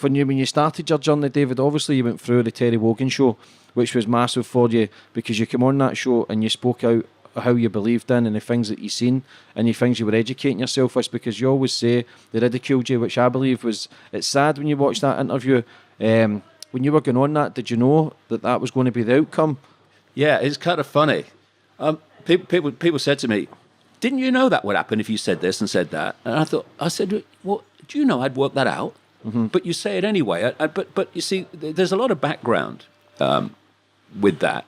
when you started your journey, David, obviously you went through the Terry Wogan show, which was massive for you because you came on that show and you spoke out how you believed in and the things that you seen and the things you were educating yourself with, because you always say they ridiculed you, which I believe it's sad when you watch that interview. When you were going on that, did you know that was going to be the outcome? Yeah, it's kind of funny. People said to me, didn't you know that would happen if you said this and said that? And I said, well, do you know I'd worked that out? Mm-hmm. But you say it anyway. But you see, there's a lot of background with that,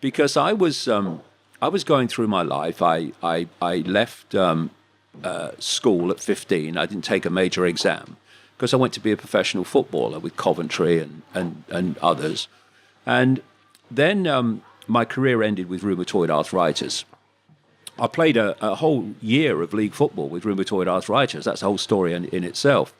because I was going through my life. I left school at 15. I didn't take a major exam because I went to be a professional footballer with Coventry and others. And then my career ended with rheumatoid arthritis. I played a whole year of league football with rheumatoid arthritis. That's a whole story in itself.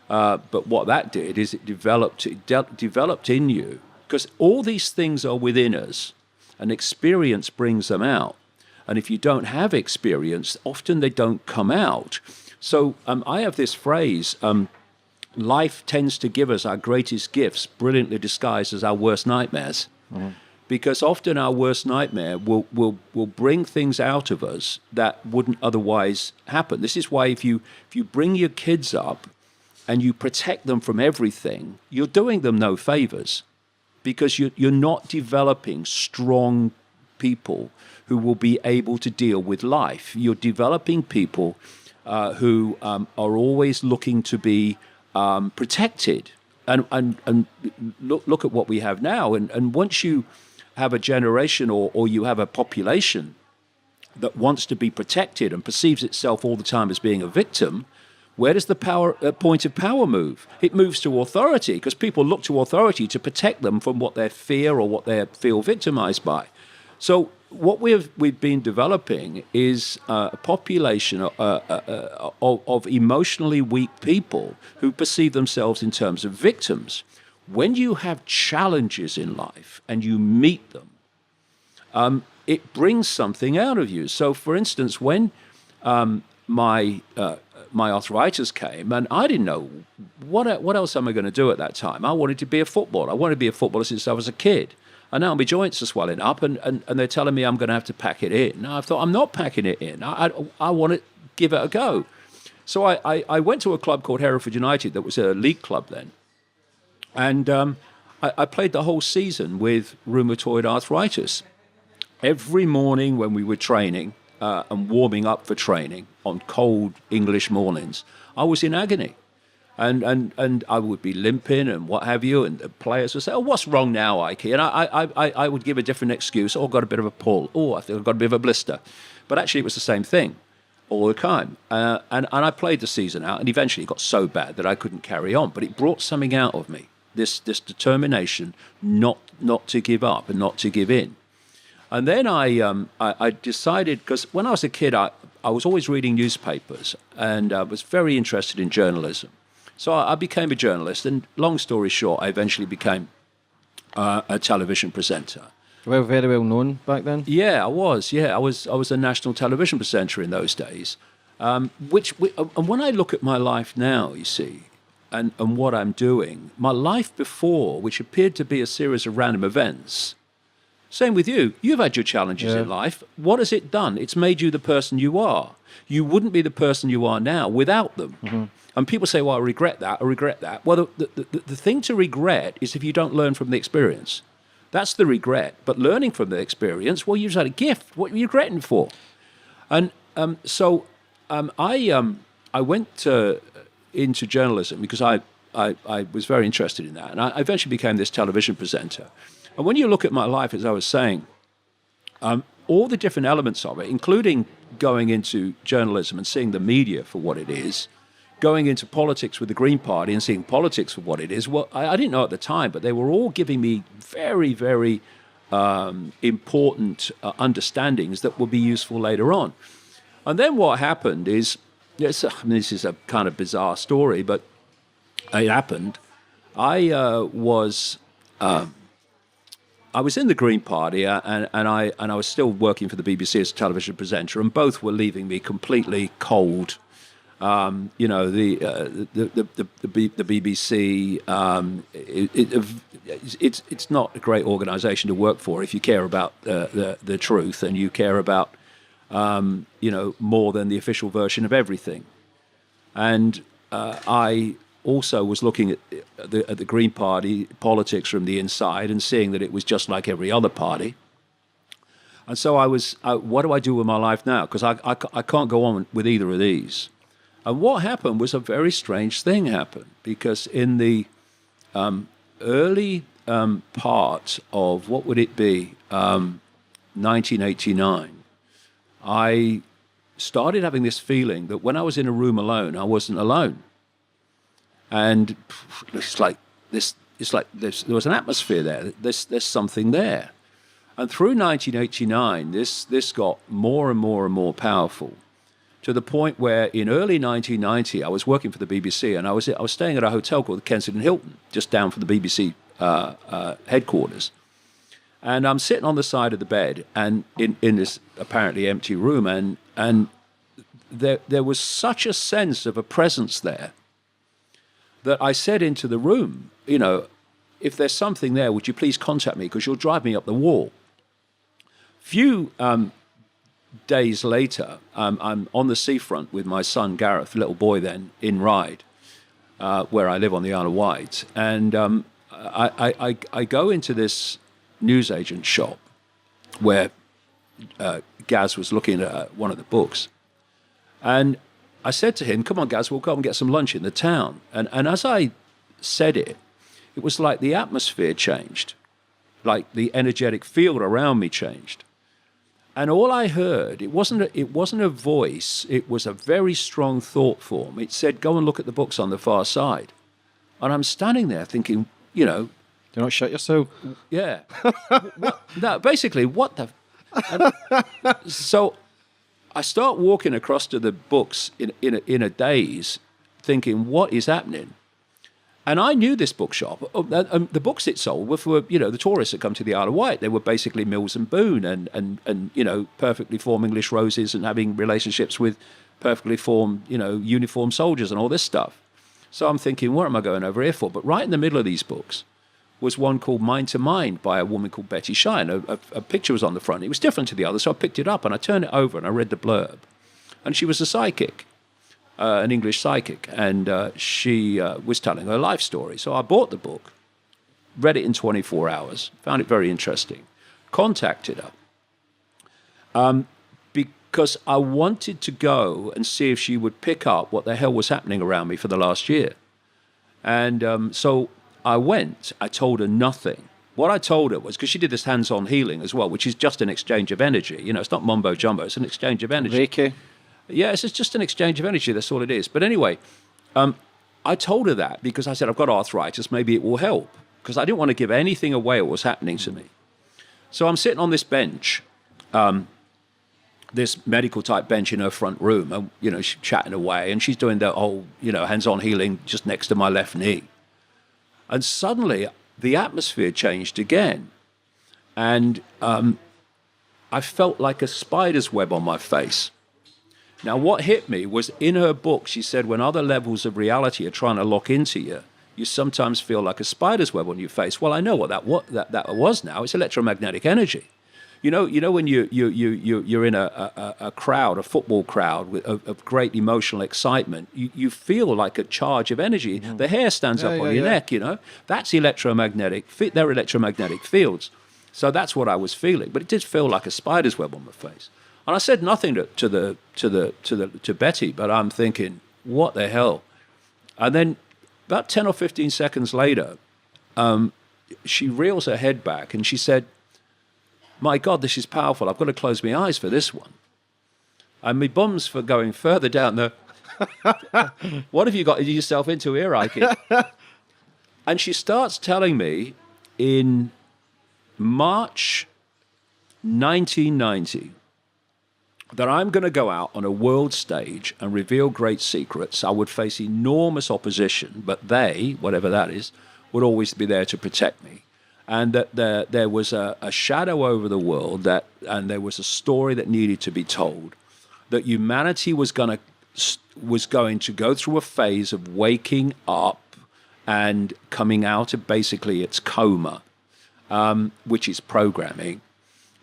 But what that did is it developed in you, because all these things are within us, and experience brings them out. And if you don't have experience, often they don't come out. So I have this phrase, life tends to give us our greatest gifts, brilliantly disguised as our worst nightmares. Mm-hmm. Because often our worst nightmare will bring things out of us that wouldn't otherwise happen. This is why if you bring your kids up and you protect them from everything, you're doing them no favors, because you're not developing strong people who will be able to deal with life. You're developing people who are always looking to be protected. And look at what we have now. And once you have a generation or you have a population that wants to be protected and perceives itself all the time as being a victim, where does the point of power move? It moves to authority, because people look to authority to protect them from what they fear or what they feel victimized by. So what we've been developing is a population of emotionally weak people who perceive themselves in terms of victims. When you have challenges in life and you meet them, it brings something out of you. So, for instance, when my arthritis came, and I didn't know what else am I going to do at that time. I wanted to be a footballer. I wanted to be a footballer since I was a kid. And now my joints are swelling up, and they're telling me I'm going to have to pack it in. Now, I thought, I'm not packing it in. I want to give it a go. So I went to a club called Hereford United that was a league club then. And I played the whole season with rheumatoid arthritis. Every morning when we were training and warming up for training on cold English mornings, I was in agony. And I would be limping and what have you, and the players would say, oh, what's wrong now, Icke? And I would give a different excuse. Oh, I've got a bit of a pull. Oh, I think I've got a bit of a blister. But actually it was the same thing all the time. And I played the season out, and eventually it got so bad that I couldn't carry on. But it brought something out of me, this determination not to give up and not to give in. And then I decided, because when I was a kid, I was always reading newspapers, and I was very interested in journalism. So I became a journalist, and long story short, I eventually became a television presenter. Well, very well known back then. Yeah, I was. Yeah, I was a national television presenter in those days. And when I look at my life now, you see, and what I'm doing, my life before, which appeared to be a series of random events. Same with you. You've had your challenges in life. What has it done? It's made you the person you are. You wouldn't be the person you are now without them. Mm-hmm. And people say, well, I regret that. Well, the thing to regret is if you don't learn from the experience. That's the regret. But learning from the experience, well, you've had a gift. What are you regretting for? And so I went into journalism because I was very interested in that. And I eventually became this television presenter. And when you look at my life, as I was saying, all the different elements of it, including going into journalism and seeing the media for what it is, going into politics with the Green Party and seeing politics for what it is, well, I didn't know at the time, but they were all giving me very, very important understandings that would be useful later on. And then what happened is, this is a kind of bizarre story, but it happened. I was in the Green Party, and I was still working for the BBC as a television presenter, and both were leaving me completely cold You know, the BBC. It's not a great organisation to work for if you care about the truth and you care about you know, more than the official version of everything. And I also was looking at the Green Party politics from the inside and seeing that it was just like every other party. And so what do I do with my life now? Because I can't go on with either of these. And what happened was a very strange thing happened, because in the early part of, what would it be, 1989, I started having this feeling that when I was in a room alone, I wasn't alone. And it's like this. It's like there was an atmosphere there. There's something there. And through 1989, this got more and more and more powerful, to the point where in early 1990, I was working for the BBC, and I was staying at a hotel called the Kensington Hilton, just down from the BBC headquarters. And I'm sitting on the side of the bed, and in this apparently empty room, and there was such a sense of a presence there that I said into the room, you know, if there's something there, would you please contact me, because you'll drive me up the wall. Few days later, I'm on the seafront with my son Gareth, little boy then, in Ryde, where I live on the Isle of Wight, and I go into this newsagent shop where Gaz was looking at one of the books, and I said to him, "Come on, Gaz, we'll go and get some lunch in the town." And as I said it, it was like the atmosphere changed, like the energetic field around me changed. And all I heard, it wasn't a voice, it was a very strong thought form. It said, "Go and look at the books on the far side." And I'm standing there thinking, you know, Do not shut yourself. yeah. No, basically, what the... And so I start walking across to the books in a daze, thinking, what is happening? And I knew this bookshop. The books it sold were for, you know, the tourists that come to the Isle of Wight. They were basically Mills and Boon and you know, perfectly formed English roses and having relationships with perfectly formed, you know, uniformed soldiers and all this stuff. So I'm thinking, what am I going over here for? But right in the middle of these books was one called Mind to Mind by a woman called Betty Shine. A picture was on the front. It was different to the others, so I picked it up and I turned it over and I read the blurb. And she was a psychic. An English psychic, and she was telling her life story. So I bought the book, read it in 24 hours, found it very interesting, contacted her, because I wanted to go and see if she would pick up what the hell was happening around me for the last year. And so I went. I told her nothing. What I told her was, because she did this hands-on healing as well, which is just an exchange of energy. You know, it's not mumbo-jumbo, it's an exchange of energy. Icke. Yes, it's just an exchange of energy. That's all it is. But anyway, I told her that because I said, I've got arthritis. Maybe it will help. Because I didn't want to give anything away what was happening to me. So I'm sitting on this bench, this medical type bench in her front room. And, you know, she's chatting away. And she's doing the whole, you know, hands-on healing just next to my left knee. And suddenly the atmosphere changed again. And I felt like a spider's web on my face. Now, what hit me was, in her book, she said, when other levels of reality are trying to lock into you, you sometimes feel like a spider's web on your face. Well, I know what that was now. It's electromagnetic energy. You know when you're in a crowd, a football crowd of great emotional excitement, you feel like a charge of energy. Mm-hmm. The hair stands up on your neck, you know. That's electromagnetic. They're electromagnetic fields. So that's what I was feeling. But it did feel like a spider's web on my face. And I said nothing to Betty, but I'm thinking, what the hell? And then about 10 or 15 seconds later, she reels her head back and she said, my God, this is powerful. I've got to close my eyes for this one. And my bum's for going further down the... What have you got yourself into here, Icke? And she starts telling me in March 1990... that I'm going to go out on a world stage and reveal great secrets. I would face enormous opposition, but they, whatever that is, would always be there to protect me. And that there was a shadow over the world, and there was a story that needed to be told, that humanity was going to was going to go through a phase of waking up and coming out of basically its coma, which is programming,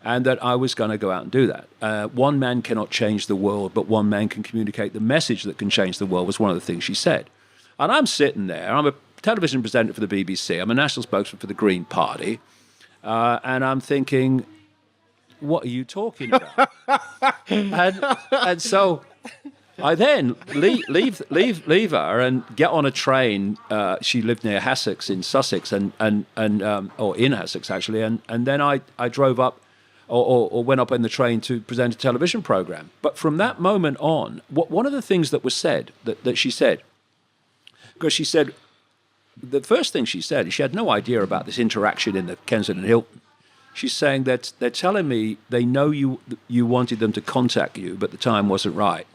and that I was going to go out and do that. One man cannot change the world, but one man can communicate the message that can change the world, was one of the things she said. And I'm sitting there, I'm a television presenter for the BBC, I'm a national spokesman for the Green Party, and I'm thinking, what are you talking about? and so I then leave her and get on a train. She lived near Hassocks in Sussex, or in Hassocks actually, and then I drove up or went up in the train to present a television program. But from that moment on, one of the things that was said that she said, because she said the first thing she said is she had no idea about this interaction in the Kensington Hilton. She's saying that they're telling me they know you wanted them to contact you, but the time wasn't right.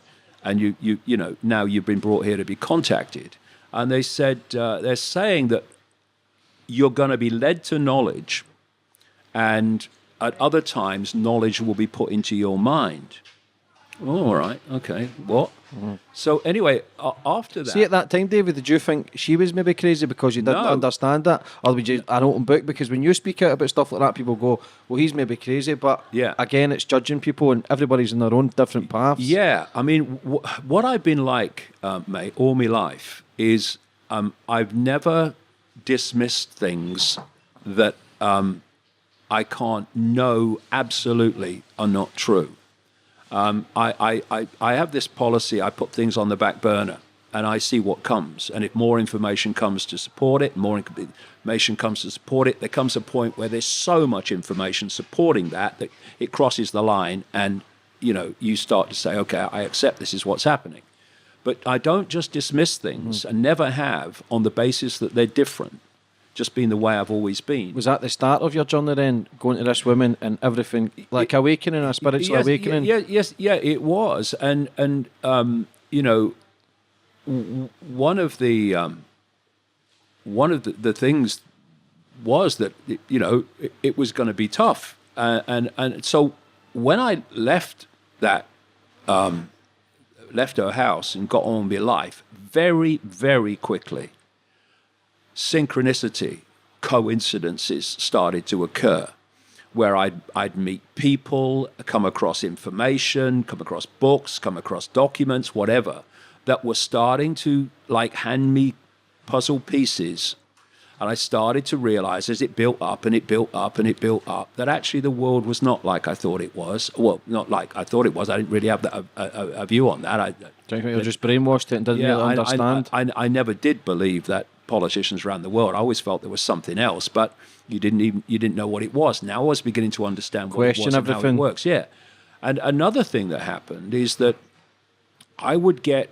And you know, now you've been brought here to be contacted. And they said, they're saying that you're going to be led to knowledge, and at other times, knowledge will be put into your mind. Oh, all right, okay, what? Mm-hmm. So anyway, after that... See, at that time, David, did you think she was maybe crazy because you didn't understand that? Or was you an open book? Because when you speak out about stuff like that, people go, well, he's maybe crazy. But again, it's judging people, and everybody's in their own different paths. Yeah, I mean, what I've been like, mate, all my life is I've never dismissed things that I can't know absolutely are not true. I have this policy. I put things on the back burner and I see what comes. And if more information comes to support it, there comes a point where there's so much information supporting that it crosses the line, and you start to say, okay, I accept this is what's happening. But I don't just dismiss things, and never have, on the basis that they're different, just being the way I've always been. Was that the start of your journey then, going to this woman and everything, like awakening, a spiritual awakening? Yes, it was. And one of the things was that, it was going to be tough. And so when I left her house and got on with life, very, very quickly, synchronicity, coincidences started to occur, where I'd meet people, come across information, come across books, come across documents, whatever, that were starting to hand me puzzle pieces. And I started to realize, as it built up and it built up and it built up, that actually the world was not like I thought it was. Well, not like I thought it was. I didn't really have a view on that. Do you think you were just brainwashed it and didn't really understand? I never did believe that politicians around the world. I always felt there was something else, but you didn't know what it was. Now I was beginning to understand what it was and how it works. Yeah. And another thing that happened is that I would get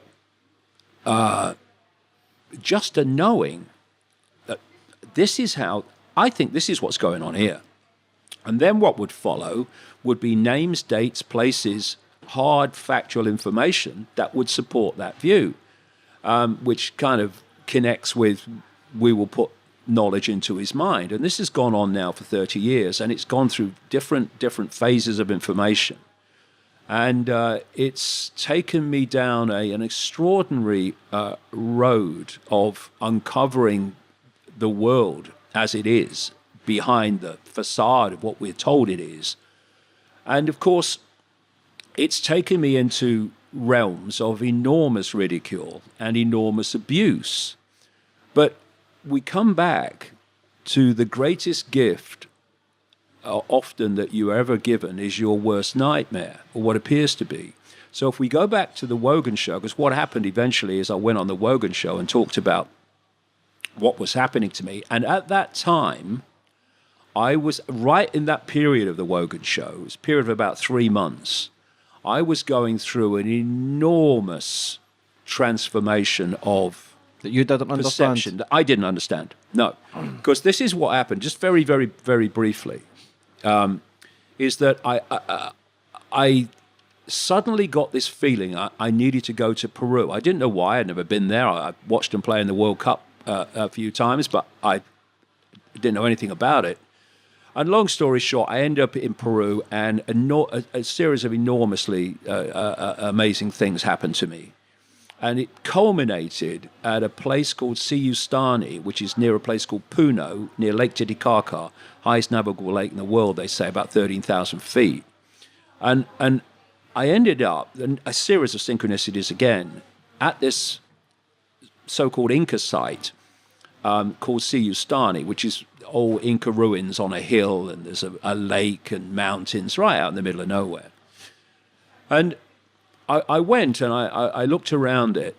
just a knowing that this is how, I think this is what's going on here. And then what would follow would be names, dates, places, hard factual information that would support that view, which kind of connects with, we will put knowledge into his mind. And this has gone on now for 30 years, and it's gone through different phases of information. And it's taken me down an extraordinary road of uncovering the world as it is, behind the facade of what we're told it is. And of course, it's taken me into realms of enormous ridicule and enormous abuse. But we come back to the greatest gift often that you are ever given is your worst nightmare, or what appears to be. So if we go back to the Wogan show, because what happened eventually is I went on the Wogan show and talked about what was happening to me. And at that time, I was right in that period of the Wogan show, it was a period of about 3 months, I was going through an enormous transformation of that you didn't perception understand. That I didn't understand. No, because this is what happened. Just very, very, very briefly, is that I suddenly got this feeling I needed to go to Peru. I didn't know why. I'd never been there. I watched them play in the World Cup a few times, but I didn't know anything about it. And long story short, I ended up in Peru, and a series of enormously amazing things happened to me. And it culminated at a place called Siyustani, which is near a place called Puno, near Lake Titicaca, highest navigable lake in the world, they say, about 13,000 feet. And I ended up, in a series of synchronicities again, at this so-called Inca site called Siyustani, which is old Inca ruins on a hill, and there's a lake and mountains right out in the middle of nowhere. And I went and I looked around it,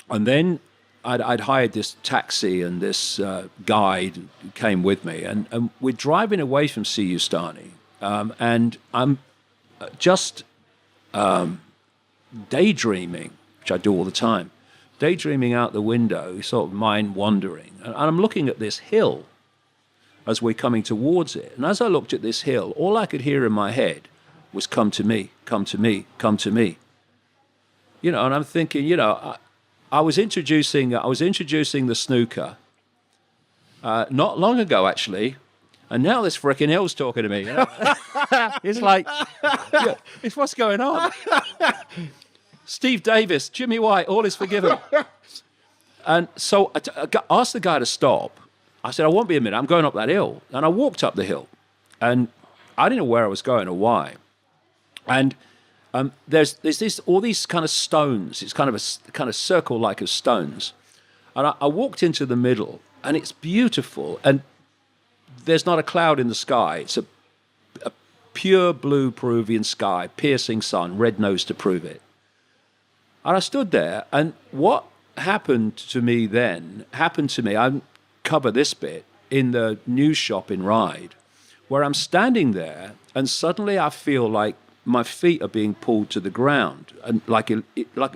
and then I'd hired this taxi, and this guide came with me, and we're driving away from Siyustani, and I'm just daydreaming, which I do all the time, daydreaming out the window, sort of mind wandering, and I'm looking at this hill as we're coming towards it, and as I looked at this hill, all I could hear in my head was "Come to me, come to me, come to me." You know, and I'm thinking, you know, I was introducing the snooker not long ago, actually, and now this frickin' hill's talking to me. You know? It's like, yeah, it's what's going on. Steve Davis, Jimmy White, all is forgiven. And so I asked the guy to stop. I said, I won't be a minute, I'm going up that hill. And I walked up the hill, and I didn't know where I was going or why. And there's all these kind of stones. It's kind of a kind of circle like of stones. And I walked into the middle, and it's beautiful. And there's not a cloud in the sky. It's a pure blue Peruvian sky, piercing sun, red nose to prove it. And I stood there, and what happened to me then happened to me. I cover this bit in the news shop in Ryde, where I'm standing there, and suddenly I feel like my feet are being pulled to the ground, and like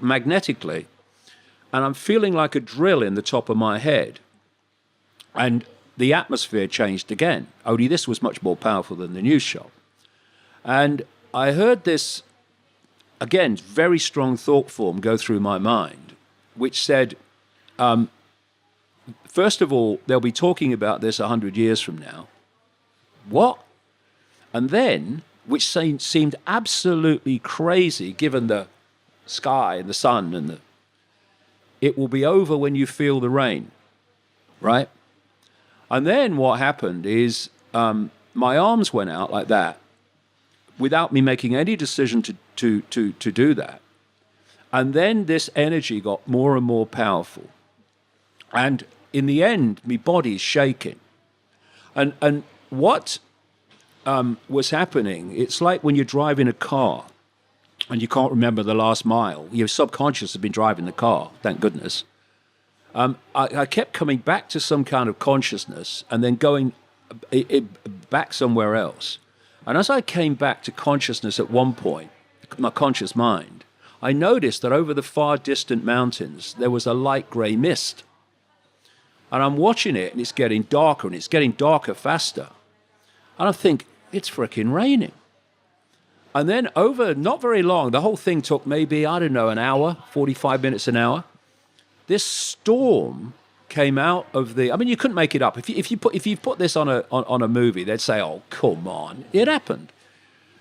magnetically, and I'm feeling like a drill in the top of my head, and the atmosphere changed again. Only this was much more powerful than the news shop, and I heard this again very strong thought form go through my mind, which said, first of all, they'll be talking about this 100 years from now. What? And then, which seemed absolutely crazy given the sky and the sun, and it will be over when you feel the rain, right? And then what happened is my arms went out like that without me making any decision to do that. And then this energy got more and more powerful. And in the end, my body's shaking. And what was happening, it's like when you're driving a car and you can't remember the last mile. Your subconscious has been driving the car, thank goodness. I kept coming back to some kind of consciousness and then going back somewhere else. And as I came back to consciousness at one point, my conscious mind, I noticed that over the far distant mountains, there was a light grey mist. And I'm watching it, and it's getting darker, and it's getting darker faster. And I think, it's frickin' raining. And then over not very long, the whole thing took maybe, I don't know, an hour, 45 minutes, an hour. This storm came out of the, I mean, you couldn't make it up. If you put this on a movie, they'd say, oh, come on, it happened.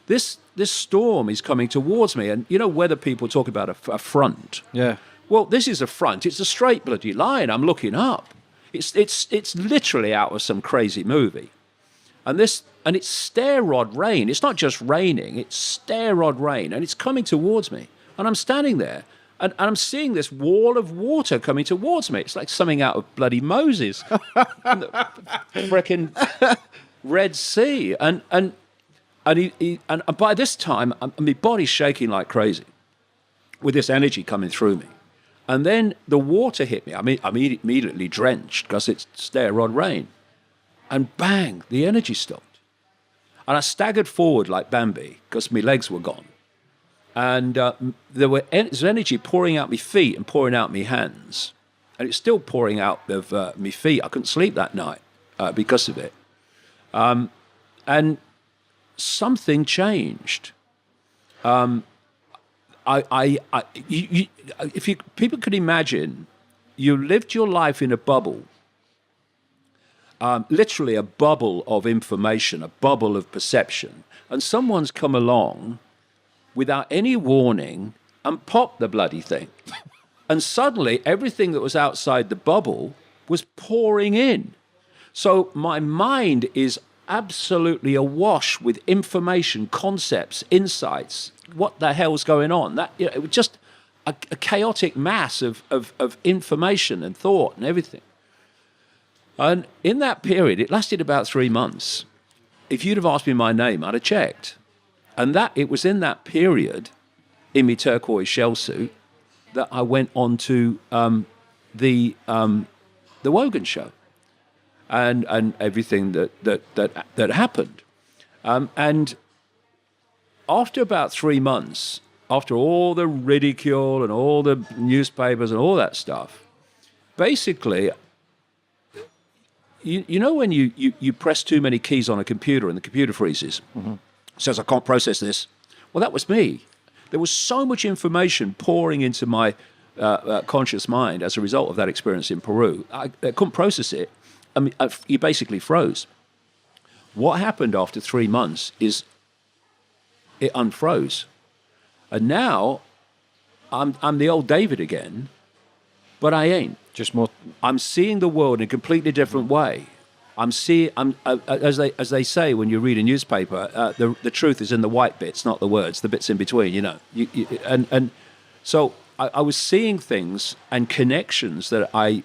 This storm is coming towards me. And you know, weather people talk about a front. Yeah. Well, this is a front. It's a straight bloody line. I'm looking up. It's literally out of some crazy movie. And it's stair rod rain. It's not just raining, it's stair rod rain, and it's coming towards me. And I'm standing there, and I'm seeing this wall of water coming towards me. It's like something out of bloody Moses. And the frickin' Red Sea. And by this time, my body's shaking like crazy with this energy coming through me. And then the water hit me. I mean, I'm immediately drenched because it's stair rod rain. And bang, the energy stopped. And I staggered forward like Bambi because my legs were gone. And there was energy pouring out my feet and pouring out my hands. And it's still pouring out of my feet. I couldn't sleep that night because of it. And something changed. People could imagine, you lived your life in a bubble, literally a bubble of information, a bubble of perception, and someone's come along without any warning and popped the bloody thing. And suddenly, everything that was outside the bubble was pouring in. So my mind is absolutely awash with information, concepts, insights. What the hell's going on? It was just a chaotic mass of information and thought and everything. And in that period, it lasted about 3 months. If you'd have asked me my name, I'd have checked. And it was in that period, in my turquoise shell suit, that I went on to the Wogan show, and everything that happened, and after about 3 months, after all the ridicule and all the newspapers and all that stuff, basically, you know when you press too many keys on a computer and the computer freezes, says I can't process this. Well, that was me. There was so much information pouring into my conscious mind as a result of that experience in Peru. I couldn't process it. I mean, you basically froze. What happened after 3 months is it unfroze. And now I'm the old David again, but I ain't. Just more. I'm seeing the world in a completely different way. As they say when you read a newspaper, the truth is in the white bits, not the words, the bits in between. You know, and so I was seeing things and connections that I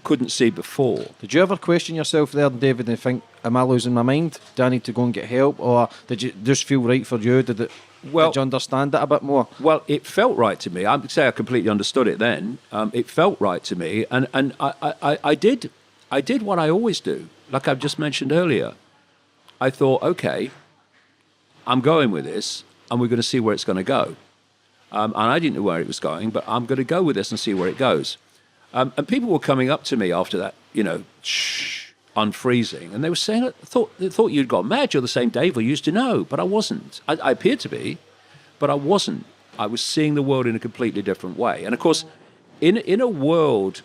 couldn't see before. Did you ever question yourself there, David, and think, am I losing my mind? Do I need to go and get help? Or did you just feel right for you? Did you understand it a bit more? Well, it felt right to me. I would say I completely understood it then. It felt right to me. And I did what I always do, like I've just mentioned earlier. I thought, okay, I'm going with this, and we're going to see where it's going to go. And I didn't know where it was going, but I'm going to go with this and see where it goes. And people were coming up to me after that, unfreezing, and they were saying, they thought you'd got mad. You're the same Dave we used to know, but I wasn't. I appeared to be, but I wasn't. I was seeing the world in a completely different way. And of course, in a world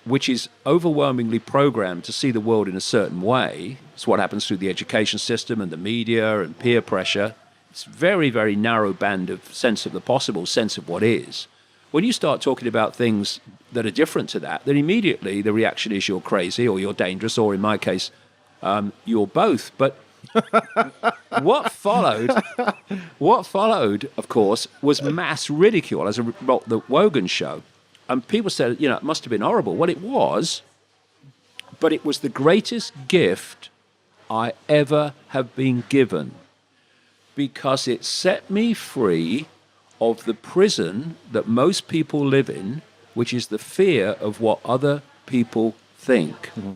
which is overwhelmingly programmed to see the world in a certain way, it's what happens through the education system and the media and peer pressure. It's very, very narrow band of sense of the possible, sense of what is. When you start talking about things that are different to that, then immediately the reaction is you're crazy or you're dangerous, or in my case, you're both. But what followed, of course, was mass ridicule as a result of the Wogan show. And people said, it must have been horrible. Well, it was, but it was the greatest gift I ever have been given, because it set me free of the prison that most people live in, which is the fear of what other people think. Mm-hmm.